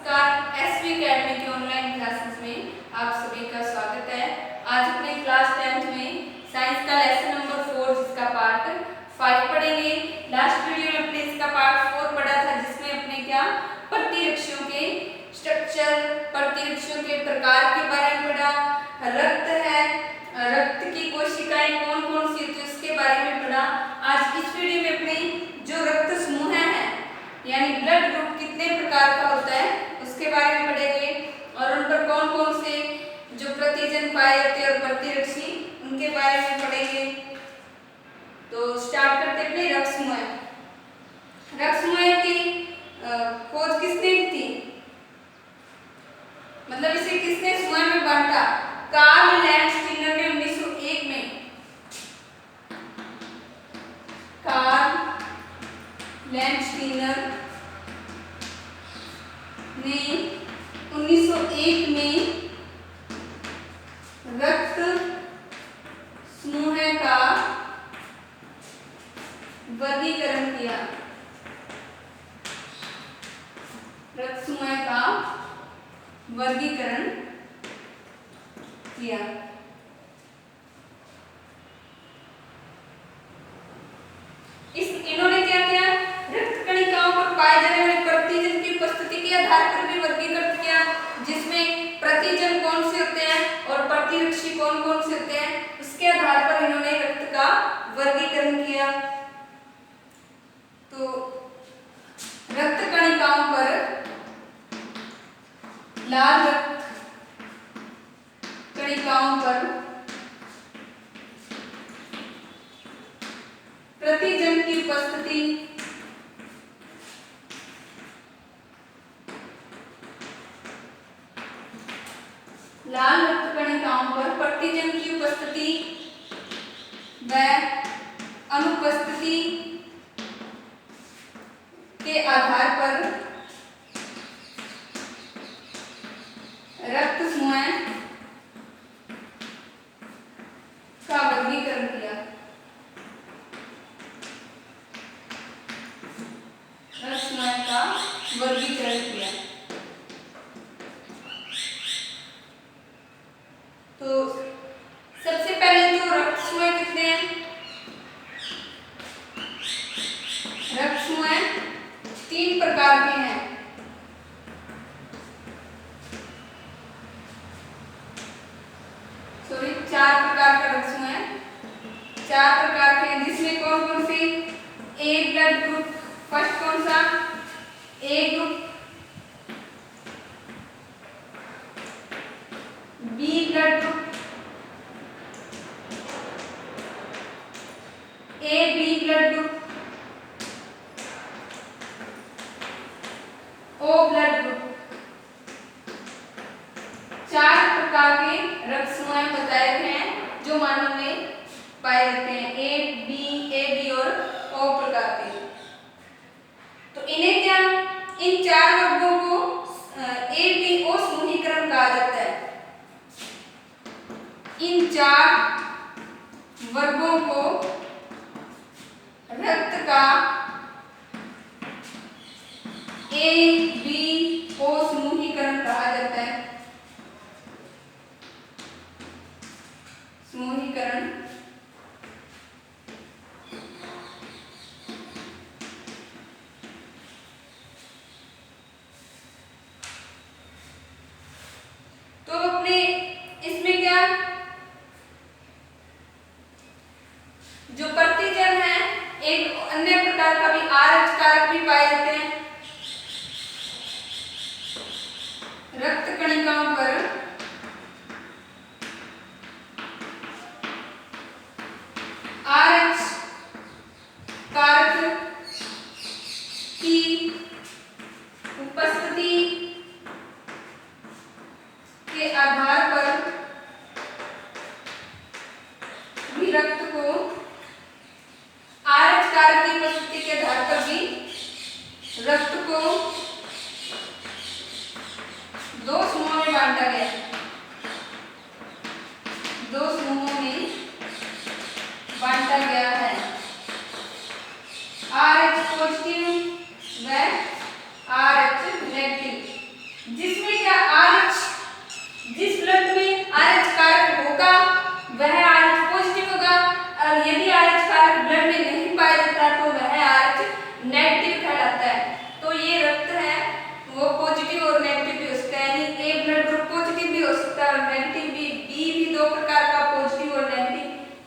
नमस्कार, SV academy के online classes में आप सभी का स्वागत है। आज अपने क्लास 10th में साइंस का लेसन नंबर 4 जिसका पार्ट 5 पढ़ेंगे। लास्ट वीडियो में अपने इसका पार्ट 4 पढ़ा था, जिसमें अपने क्या प्रतिरक्षियों के स्ट्रक्चर, प्रतिरक्षियों के प्रकार के बारे में पढ़ा। रक्त है, रक्त की कोशिकाएं कौन कौन सी होती है उसके बारे में पढ़ा। आज इस वीडियो में अपने जो रक्त समूह है यानी ब्लड ग्रुप कितने प्रकार का होता है उसके बारे में पढ़ेंगे और उन पर कौन कौन से जो प्रतिजन पाए जाते हैं और प्रतिरक्षी उनके बारे में पढ़ेंगे। तो स्टार्ट करते हैं अपने रक्त समूह। रक्त समूह की खोज किसने की थी, मतलब इसे किसने समूह में बांटा? कार्ल लैंडस्टीनर ने 1901 में, कार्ल लैंडस्टीनर ने 1901 में रक्त समूह का वर्गीकरण किया। रक्त समूह का वर्गीकरण किया। इन्होंने क्या किया? रक्त कणिकाओं पर पाए जाने वाले प्रतिजन की उपस्थिति के आधार पर भी वर्गीकृत किया, जिसमें प्रतिजन कौन से होते हैं और प्रतिरक्षी कौन कौन से होते हैं उसके आधार पर इन्होंने रक्त का वर्गीकरण किया। तो रक्त कणिकाओं पर लाल रक्त कणिकाओं पर प्रतिजन की उपस्थिति लाल रक्त कणिकाओं पर प्रतिजन की उपस्थिति व अनुपस्थिति के आधार पर रक्त समूह का वर्गीकरण किया। रक्त समूह का वर्गीकरण किया। तो सबसे पहले तो रक्त समूह कितने हैं? रक्त समूह 3 प्रकार के हैं। सॉरी 4 प्रकार का रक्त समूह है। 4 प्रकार के हैं, जिसमें कौन कौन से? ए ब्लड ग्रुप, फर्स्ट कौन सा? A group, B blood group, A B blood group, O blood group. 4 प्रकार के रक्त समूह बताए गए हैं जो मानव में पाए जाते हैं, ए बी और ओ प्रकार के। तो इन्हें क्या, इन 4 वर्गों को ए बी ओ समूहीकरण कहा जाता है। इन 4 वर्गों को रक्त का ए बी ओ समूहीकरण कहा जाता है। समूहीकरण तो अपने इसमें क्या जो प्रतिजन है, एक अन्य प्रकार का भी आरएच कारक भी पाए जाते हैं। रक्त कणिकाओं पर आरएच कारक की उपस्थिति के आधार पर भी रक्त को आरएच कारक की उपस्थिति के आधार पर भी रक्त को 2 समूहों में बांटा गया। 2 समूहों में बांटा गया है। RH पॉजिटिव व RH नेगेटिव। जिसमें क्या RH, जिस ब्लड में RH कारक होगा वह RH पॉजिटिव होगा, और यदि RH कारक ब्लड में नहीं पाया जाता तो वह RH नेगेटिव कहलाता है। तो ये रक्त है वो पॉजिटिव और नेगेटिव भी हो सकता है, यानी ए ब्लड ग्रुप पॉजिटिव भी हो सकता है और नेगेटिव भी। बी भी दो प्रकार का, पॉजिटिव और नेगेटिव।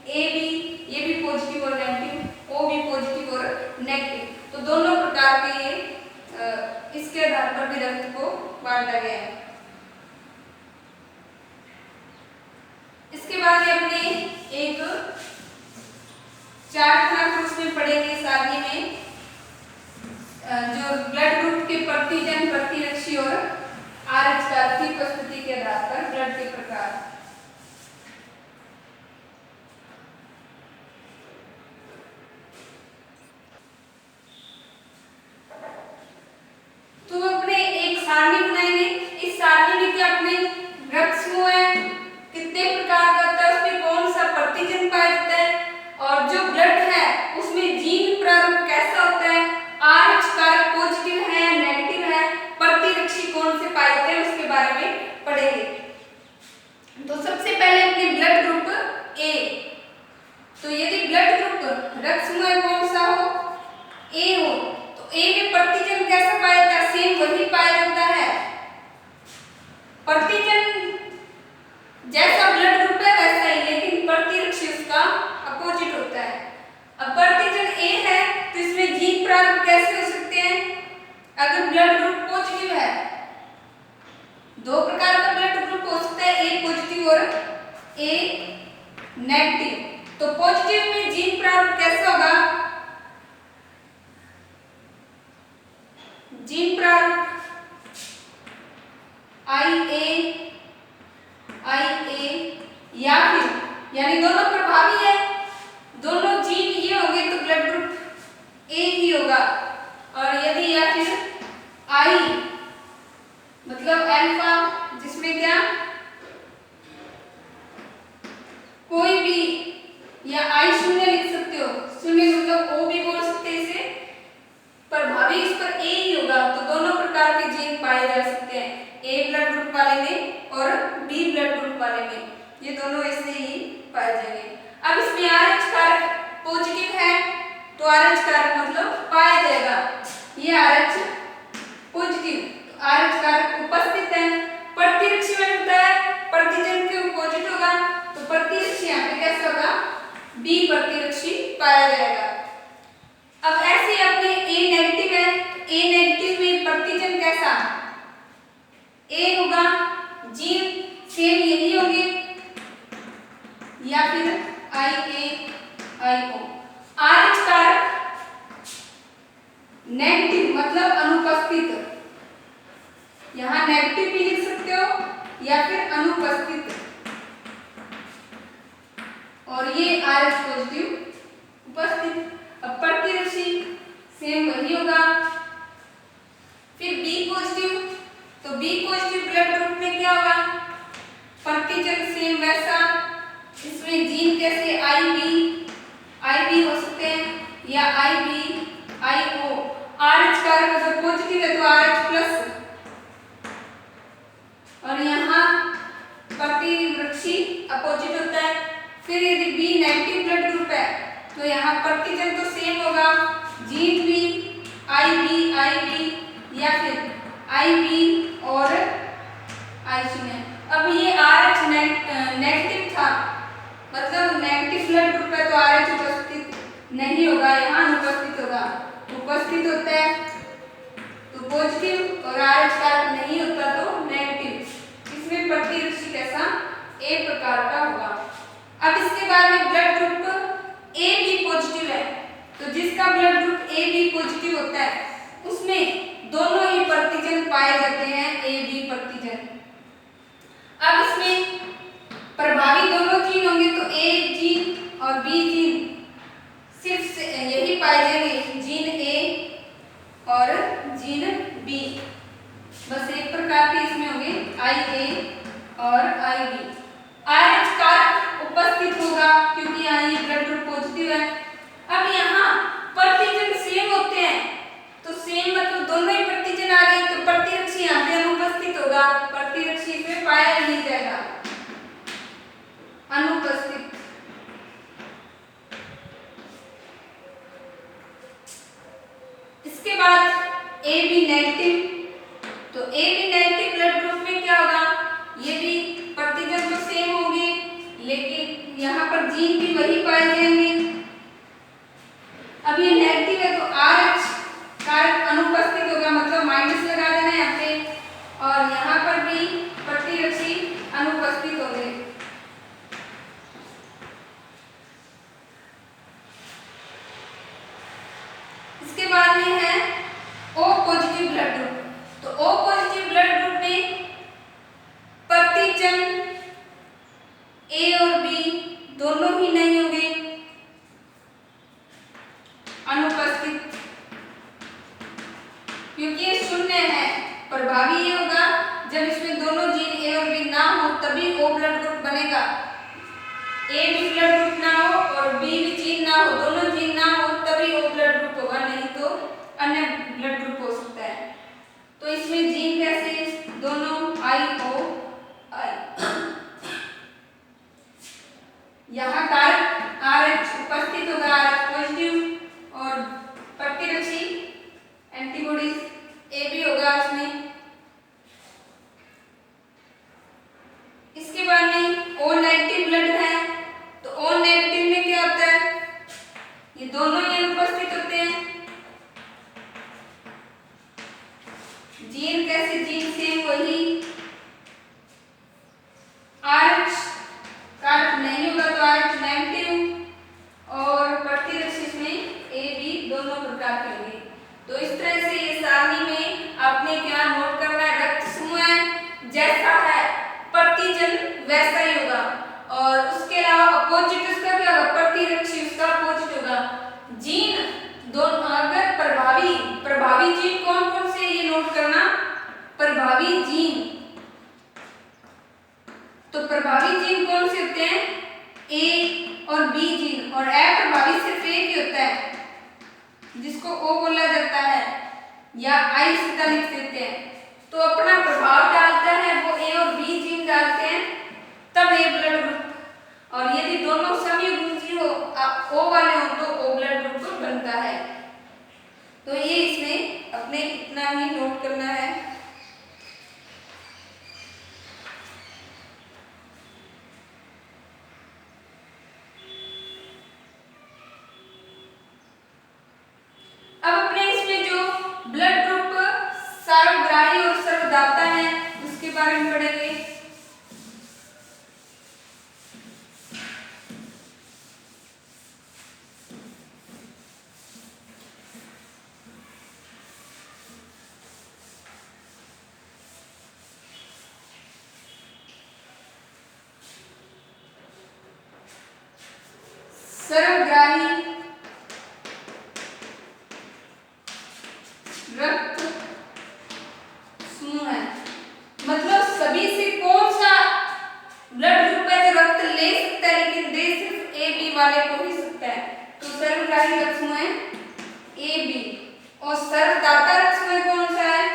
ए भी, ये भी पॉजिटिव और नेगेटिव। ओ भी पॉजिटिव और नेगेटिव। तो दोनों प्रकार के ये इसके आधार पर भी रक्त को बांटा गया है। इसके बाद ये अपने एक चार्ट बना उसमें पढ़ेंगे इस आगे में जो ब्लड ग्रुप के प्रतिजन, प्रतिरक्षी और RH कारक की उपस्थिति के आधार पर ब्लड के प्रकार। तो अपने एक सारणी बनाएंगे। इस सारणी में क्या अपने रक्त समूह है, कितने प्रकार का होता है, उसमें कौन सा प्रतिजन पाया जाता है, और जो ब्लड है उसमें जीन प्रारूप कैसा होता है, RH कारक पॉजिटिव है या नेगेटिव है, प्रतिरक्षी कौन से पाए जाते हैं, उसके बारे में पढ़ेंगे। तो सबसे पहले अपने ब्लड ग्रुप ए। तो यदि ब्लड ग्रुप रक्त समूह कौन सा हो, ए हो, तो ए में प्रतिजन कैसा पाया जाता है, सेम वही पाया जाता है। प्रतिजन जैसा ब्लड ग्रुप है वैसा ही, लेकिन प्रतिरक्षी उसका अपोजिट होता है। अब प्रतिजन ए है तो इसमें जीन प्रारूप कैसे हो सकते हैं, अगर ब्लड ग्रुप पॉजिटिव है। दो प्रकार का ब्लड ग्रुप हो सकता है, ए पॉजिटिव और ए नेगेटिव। तो पॉजिटिव में जीन प्रारूप कैसा होगा, जीन प्रारूप IA या फिर, यानी दोनों प्रभावी है, दोनों जीन ये होंगे तो ब्लड ग्रुप ए ही होगा। और यदि या फिर I मतलब अल्फा, जिसमें क्या कोई भी, या I शून्य लिख सकते हो, शून्य मतलब O भी बोल सकते हैं इसे, प्रभावी इस पर ए ही होगा। तो दोनों प्रकार के जीन पाए जा सकते हैं, ए ब्लड ग्रुप वाले में और बी ब्लड ग्रुप वाले में, ये दोनों ऐसे ही पाए जाएंगे। अब इसमें RH कारक पॉजिटिव है तो RH कारक मतलब पाया जाएगा, ये RH पॉजिटिव, तो RH कारक उपस्थित है। प्रतिरक्षी में होता है प्रतिजन के अपोजिट होगा, तो प्रतिरक्षी यहाँ पे कैसा होगा, बी प्रतिरक्षी पाया जाएगा। अब ऐसे अपने ए नेगेटिव है, तो ए नेगेटिव में प्रतिजन कैसा, ए होगा, जीन सेम यही होंगे, या फिर IA RH कारक नेगेटिव मतलब अनुपस्थित, यहाँ नेगेटिव भी लिख सकते हो या फिर अनुपस्थित, और ये RH पॉजिटिव उपस्थित। अब प्रतिरक्षी सेम वही होगा। फिर बी पॉजिटिव, तो बी पॉजिटिव ब्लड ग्रुप में क्या होगा, प्रतिजन सेम वैसा, इसमें जीन कैसे IB हो सकते हैं या IO। RH कारक अगर पॉजिटिव है तो RH प्लस, और यहाँ प्रतिरक्षी अपोजिट होता है। फिर यदि बी नेगेटिव ब्लड ग्रुप है तो यहाँ प्रतिजन तो सेम होगा, जीन भी IB या फिर IB और I शून्य। अब ये RH नेगेटिव था, मतलब नेगेटिव ब्लड ग्रुप है तो RH उपस्थित नहीं होगा, यहाँ अनुपस्थित होगा। उपस्थित होता है तो पॉजिटिव और RH कारक नहीं होता तो नेगेटिव। इसमें प्रतिरक्षी कैसा, ए प्रकार का होगा। अब इसके बाद में blood group A B positive है, तो जिसका blood group A B positive होता है उसमें दोनों ही प्रतिजन पाए जाते हैं, ए बी प्रतिजन। अब इसमें प्रभावी दोनों जीन होंगे, तो ए जीन और बी जीन सिर्फ यही पाए जाएंगे, जीन ए और जीन बी, बस एक प्रकार के इसमें होंगे IA और IB। RH कारक उपस्थित होगा क्योंकि यहाँ ये ब्लड ग्रुप पॉजिटिव है। अब यहाँ प्रतिजन सेम होते हैं, तो सेम मतलब दोनों ही प्रतिजन आ गए, तो प्रतिरक्षी यहाँ पे अनुपस्थित होगा, प्रतिरक्षी में पाया ही नहीं जाएगा, अनुपस्थित। इसके बाद ए बी नेगेटिव, तो A B negative blood group में क्या होगा, ये भी प्रतिजन तो सेम होंगे लेकिन यहाँ पर जीन भी वही पाए जाएंगे। अब ये नेगेटिव है तो RH कारक अनुपस्थित होगा, मतलब माइनस लगा देना है यहाँ पे, और यहाँ पर भी प्रतिरक्षी अनुपस्थित होंगे। इसके बाद में है O पॉजिटिव ब्लड ग्रुप, तो O पॉजिटिव ब्लड ग्रुप में प्रतिजन A और B दोनों ही नहीं होंगे, अनुपस्थित, क्योंकि ये शून्य है। प्रभावी ये होगा जब इसमें दोनों जीन A और B ना हो तभी O ब्लड ग्रुप बनेगा। A भी ब्लड ग्रुप ना हो और B भी जीन ना हो, दोनों जीन ना हो तभी O ब्लड ग्रुप होगा, नहीं तो अन्य ब्लड ग्रुप हो सकता है। तो इसमें जीन कैसे, दोनों IOI, यहाँ कारक RH उपस्थित होगा, RH पॉजिटिव, और प्रतिरक्षी एंटीबॉडीज AB होगा इसमें। इसके बाद में O नेगेटिव ब्लड है, तो O नेगेटिव में क्या होता है, ये दोनों ही अनुपस्थित होते हैं। जीन कैसे, जीन सेम वही, RH कारक नहीं होगा तो RH नेगेटिव, और प्रतिरक्षी में AB दोनों प्रकार के होंगे। तो इस तरह से ये सारणी में आपने क्या नोट करना है, रक्त समूह जैसा है प्रतिजन वैसा ही होगा, और उसके अलावा अपोजिट उसका क्या होगा, प्रतिरक्षी उसका अपोजिट होगा। जीन दोनों, अगर प्रभावी जीन कौन कौन से, ये नोट करना, प्रभावी जीन, तो प्रभावी जीन कौन से होते हैं, A और B जीन, और अप्रभावी सिर्फ एक ही होता है जिसको O बोला जाता है या I सीधा लिख देते हैं। तो अपना प्रभाव डालता है वो A और B जीन डालते हैं तब A ब्लड ग्रुप, और यदि दोनों समयुग्मी हो, O वाले हो तो O ब्लड ग्रुप बनता है। तो ये इसमें अपने इतना ही नोट करना है। अब अपने इसमें जो ब्लड ग्रुप सर्वग्राही और सर्वदाता है उसके बारे में पढ़ेंगे। सर्वग्राही रक्त समूह है, मतलब सभी से कौन सा ब्लड ग्रुप है जो रक्त ले सकता है लेकिन दे सिर्फ ए बी वाले को ही सकता है। तो सर्वग्राही रक्त समूह है ए बी, और सर्वदाता रक्त समूह कौन सा है,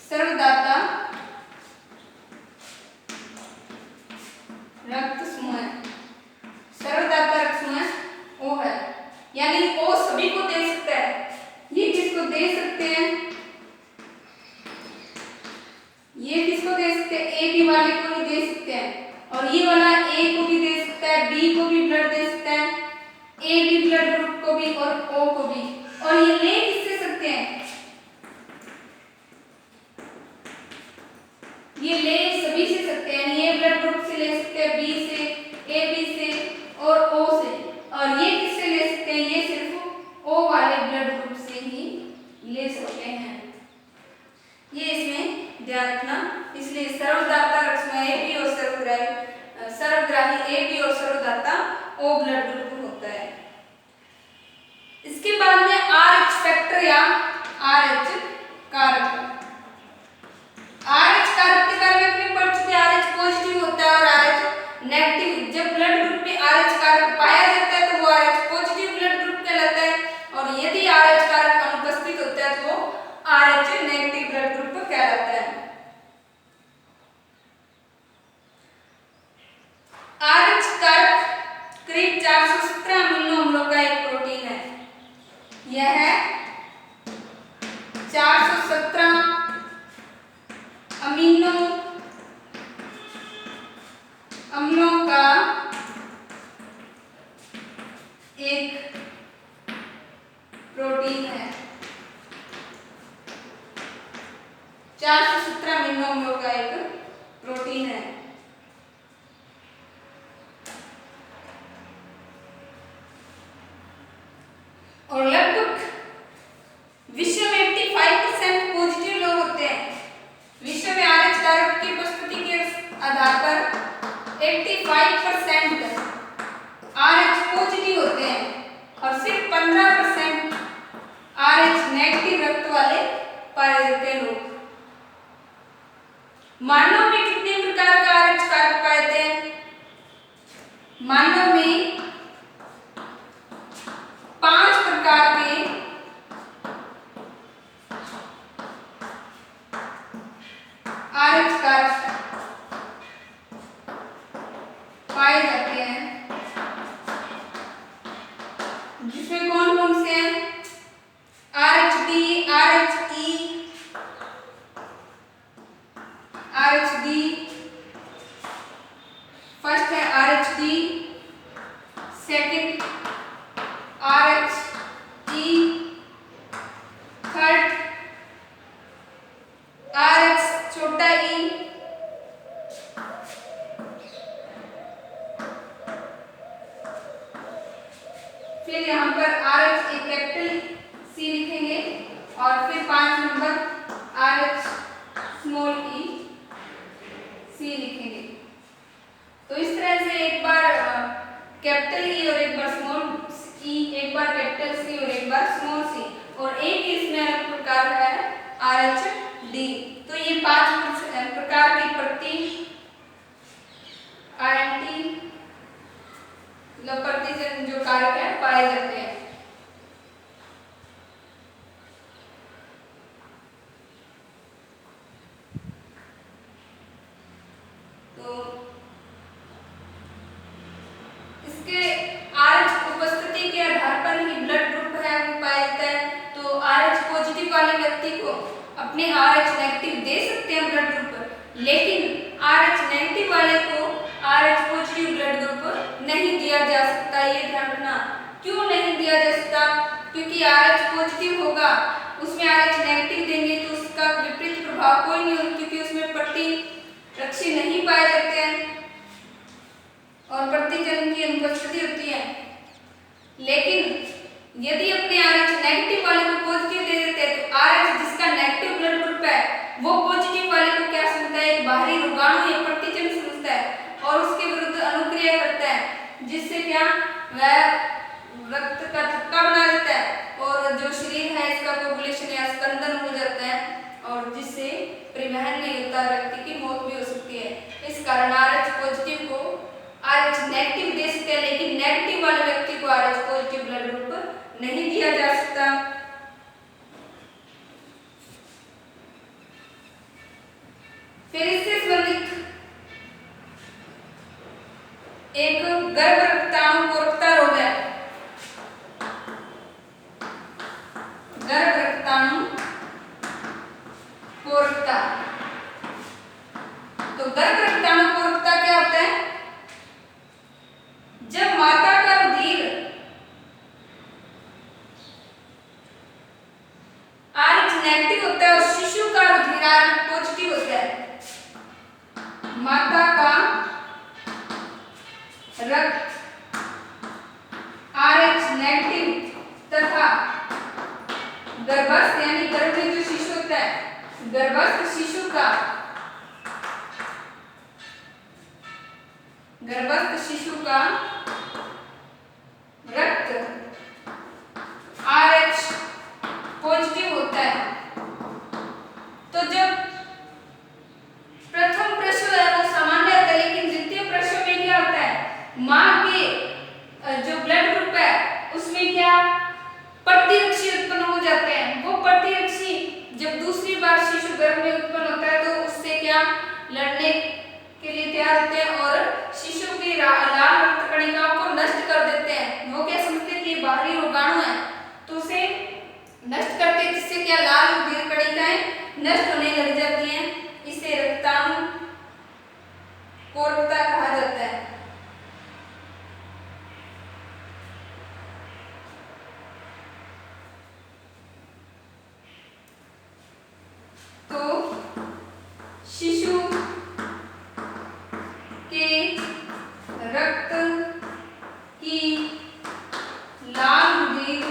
सर्वदाता रक्त समूह है, सर्वदाता रक्त समूह ओ है, यानी ओ सभी को दे सकता है। ये किसको दे सकते हैं, ये किसको दे सकते हैं, ए बी वाले को ही दे सकते हैं, और ये वाला ए को भी दे सकता है, बी को भी ब्लड दे सकता है, ए बी ब्लड ग्रुप को भी और ओ को भी। और ये ले किससे सकते हैं, ये ले सभी से सकते हैं, ये ब्लड ग्रुप से ले सकते हैं, बी से, ए बी से और ओ से, और ये किससे ले सकते हैं, ये सिर्फ ओ वाले ब्लड ग्रुप से ही ले सकते हैं। ये इसमें ध्यान रखना, इसलिए सर्वदाता रक्त समूह ए बी और सर्वग्राही ए बी और सर्वदाता ओ ब्लड ग्रुप होता है। इसके बाद में RH फैक्टर या RH कारक, RH कारक के बारे में अपने पढ़ चुके, RH पॉजिटिव होता है और RH नेगेटिव। जब ब्लड ग्रुप में RH कारक पाया जाता है तो वो RH पॉजिटिव ब्लड ग्रुप कहलाता है, और यदि RH कारक अनुपस्थित होता है तो वो RH negative blood group amino अम्लों का एक प्रोटीन है। 417 अमीनो अम्लों का एक प्रोटीन है। और लगभग विश्व में 85% पॉजिटिव लोग होते हैं। विश्व में RH कारक की उपस्थिति के आधार पर 85% RH पॉजिटिव होते हैं और सिर्फ 15% RH नेगेटिव रक्त वाले पाए जाते हैं लोग। मानव में कितने प्रकार का RH कारक पाए जाते हैं? मानव में 5 प्रकार के RH कारक पाए जाते हैं, जिसमें कौन कौन से हैं? RHD, RHE, RHD, फर्स्ट है RHD, second RHE, third RH छोटा e, फिर यहाँ पर RH एक कैपिटल C लिखेंगे और फिर 5 number RH small e C लिखेंगे। तो इस तरह से एक बार कैपिटल E और एक बार स्मॉल e, एक बार कैपिटल C और एक बार स्मॉल c, और एक इसमें अलग प्रकार का है RHD। तो ये 5 प्रकार की प्रति RNT प्रतिजन जो कारक है पाए जाते हैं। तो इसके RH उपस्थिति के आधार पर ही ब्लड ग्रुप है वो पाया जाता है। तो RH पॉजिटिव वाले व्यक्ति को अपने RH नेगेटिव दे सकते हैं ब्लड ग्रुप, लेकिन RH नेगेटिव वाले को RH पॉजिटिव ब्लड ग्रुप नहीं दिया जा सकता। ये ध्यान रखना। क्यों नहीं दिया जा सकता? क्योंकि RH पॉजिटिव होगा, उसमें RH नेगेटिव देंगे तो उसका विपरीत प्रभाव कोई नहीं होगा, क्योंकि उसमें प्रतिरक्षी नहीं पाए जाते हैं और प्रतिजन की अनुपस्थिति होती है। लेकिन यदि अपने RH नेगेटिव वाले को पॉजिटिव दे देते हैं तो RH जिसका नेगेटिव ब्लड ग्रुप है वो पॉजिटिव वाले को क्या समझता है? एक बाहरी रोगाणु या प्रतिजन समझता है और उसके विरुद्ध अनुक्रिया करता है, जिससे क्या वह रक्त का थक्का बना देता है और जो शरीर है इसका कोगुलेशन या स्कंदन हो जाता है और जिससे परिवहन नहीं होता, व्यक्ति की मौत भी हो सकती है। इस कारण RH पॉजिटिव को RH नेगेटिव दे सकते हैं, लेकिन नेगेटिव वाले व्यक्ति को RH पॉजिटिव ब्लड ग्रुप नहीं दिया जा सकता। फिर इससे संबंधित एक गर्भ रक्ताणु कोरकता रोग है। गर्भ रक्ताणु कोरकता। तो गर्भ रक्ताणु कोरकता क्या होता है? जब माता का रुधिर RH नेगेटिव होता है और शिशु का रुधिर RH पॉजिटिव होता है, माता का रक्त RH नेगेटिव तथा गर्भस्थ यानी गर्भ में जो शिशु होता है, गर्भस्थ शिशु का रक्त RH पॉजिटिव होता है। तो जब प्रथम प्रसव है वो सामान्य होता है, लेकिन द्वितीय प्रसव में क्या होता है? मां के जो ब्लड ग्रुप है उसमें क्या प्रतिरक्षी उत्पन्न हो जाते हैं। वो प्रतिरक्षी जब दूसरी बार शिशु गर्भ में उत्पन्न होता है तो उससे क्या लड़ने के लिए तैयार होते हैं और शिशु की लाल रक्त कणिकाओं को नष्ट कर देते हैं। वो क्या समझते हैं कि बाहरी रोगाणु है तो उसे नष्ट करते हैं, जिससे क्या लाल रुधिर कणिकाएं नष्ट होने लग जाती हैं। इससे रक्त तो शिशु के रक्त की लाल रुधिर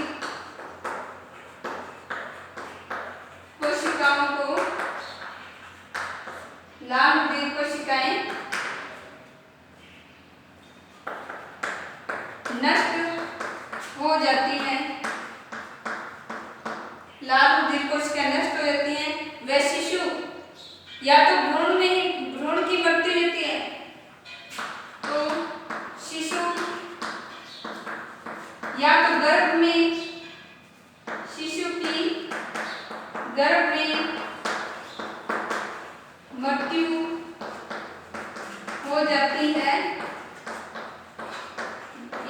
कोशिकाओं को, लाल रुधिर कोशिकाएं नष्ट हो जाती हैं, लाल रुधिर कोशिकाएं नष्ट हो जाती हैं। वह शिशु या तो भ्रूण में, भ्रूण की मृत्यु होती है, तो शिशु या तो गर्भ में, शिशु की गर्भ में मृत्यु हो जाती है,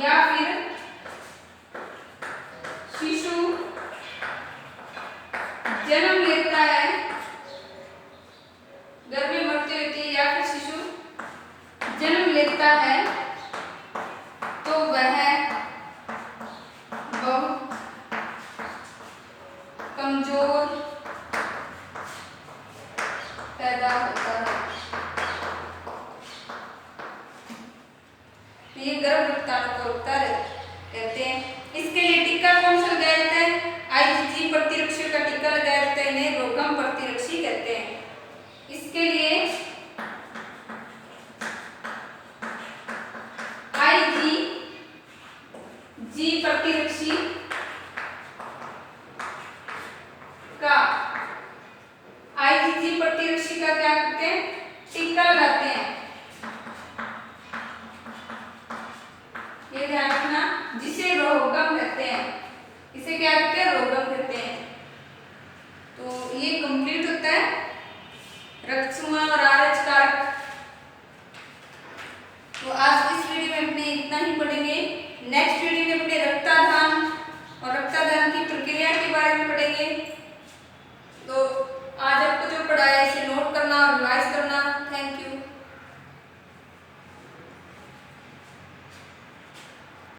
या फिर शिशु जन्म लेता है, गर्भ में मृत्यु होती है या फिर शिशु जन्म लेता है, तो वह बहुत कमजोर पैदा होता है। ये गर्भ रक्ताणु को रोकता रहते हैं। इसके लिए टीका कौन सा लगाया जाता है? IgG प्रतिरक्षी का टीका लगाया जाता है, इन्हें रोगम प्रतिरक्षी कहते हैं। इसके लिए IgG प्रतिरक्षी का, IgG प्रतिरक्षी का क्या करते हैं? टीका लगाते हैं। ये ध्यान रखना, जिसे रोगम कहते हैं, इसे क्या